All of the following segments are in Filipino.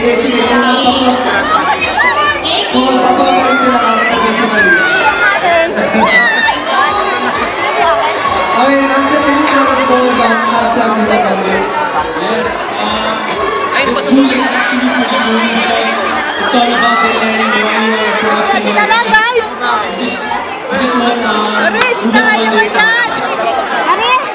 Sige, sige. Kung magpapakabain sila, kakanta dyan si Maris. Okay, Ramsey, can you tell us more about Casa Villa Padres? Yes, the school is actually pretty cool because it's all about declaring why you are proud to be. guys! We just want Aris, isa nga yung masyad! Aris!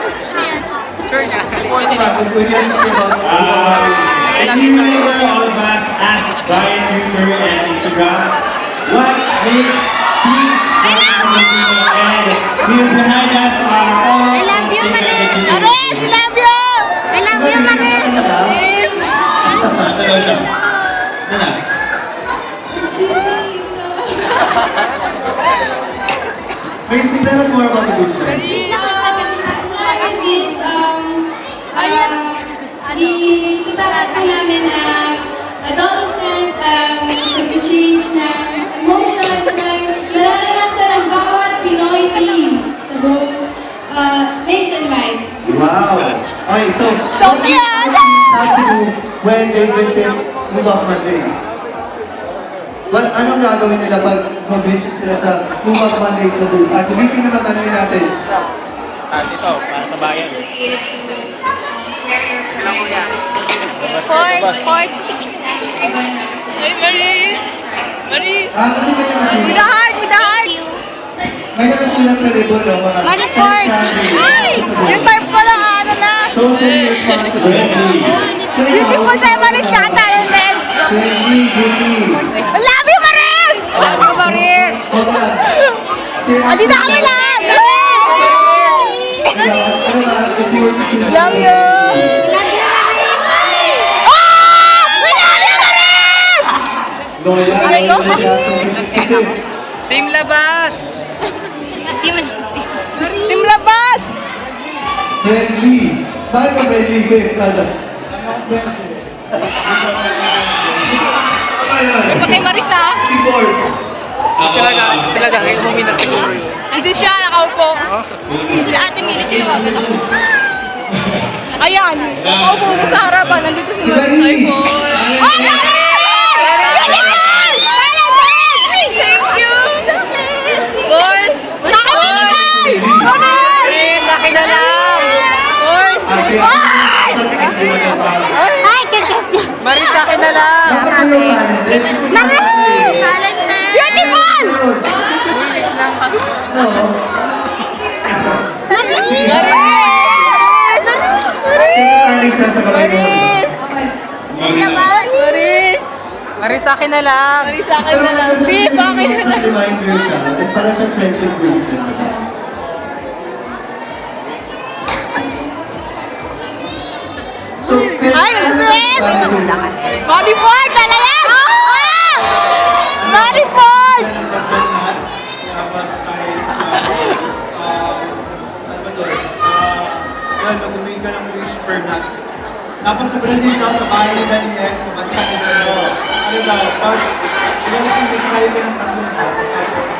And you remember all of us asked via Twitter and Instagram, what makes teens Brian Filipino? And here behind us are all I love you, Maris! students. Aris, I love you! I love you, Maris! Ano daw siya? Ano na? Maris, can you tell us more about the group? Itatakot po namin ang adolescents, ang mag-change ng emotions ng nararanasan ng bawat Pinoy teens sa buong nationwide. Wow! Okay, so what do you have to do when they visit Move Up Mondays? Well, anong gagawin nila pag mag-visit sila sa Move Up Mondays na booth? So, meeting naman tanongin natin. Dito, para sa bayan. Dedicated to wear your pride, Fourth. everyone represents. Hey, Maris! Maris! Kasi may With nakasulat. the heart, with the heart! May nakasulat sa ribbon, no? Mga Mariport! Ay! Yung type ko lang, ano na? socially responsible. So, ikaw, Beautiful sa'yo, Maris, tsaka talented! friendly, goody. I love you, Maris! Love you, Maris! Okay. Si Adi na kami lahat! Ikaw, ano ba, if you were to choose Love you! Love you, Maris! Oh! We love you, Maris! Loyal, Ay, go. loyal, Team Labas! Team Labas! friendly. Bakit ka friendly, Faith? Plaza? Yung pa kay Maris, ha? Si Paul. Sila gagawin mo na siguro yun. Andun siya, nakaupo. Sila ate Mili, tinawagan ako. Ayan, nakaupo ko sa harapan. Nandito si Si Maris. Maris. Oh, Maris! Thank you! Boy! Sa akin, Maris! Maris! Sa akin na lang! Boy! Ay, kakas niya! Maris, sa akin na lang! Dapat ka yung talented. Maris! Beautiful! Oo. Maris! Sino tayo isa sa kamay mo? Maris! Maris! Maris, sa akin na lang! Maris, sa akin Pero na lang. maganda Beef, sa akin na lang. reminder siya. At para sa friendship bracelet. So, Ay, ang sweet! Body Ford, talaga! Ah! Body Ford! Tapos ay, ano ba doon? Nag-uwi ka ng wish per night. Tapos sa Brazil daw, sa bahay ni Daniel, sa bansa ni Daniel. Ano daw, pag ilalagay kayo ng tatlong tapos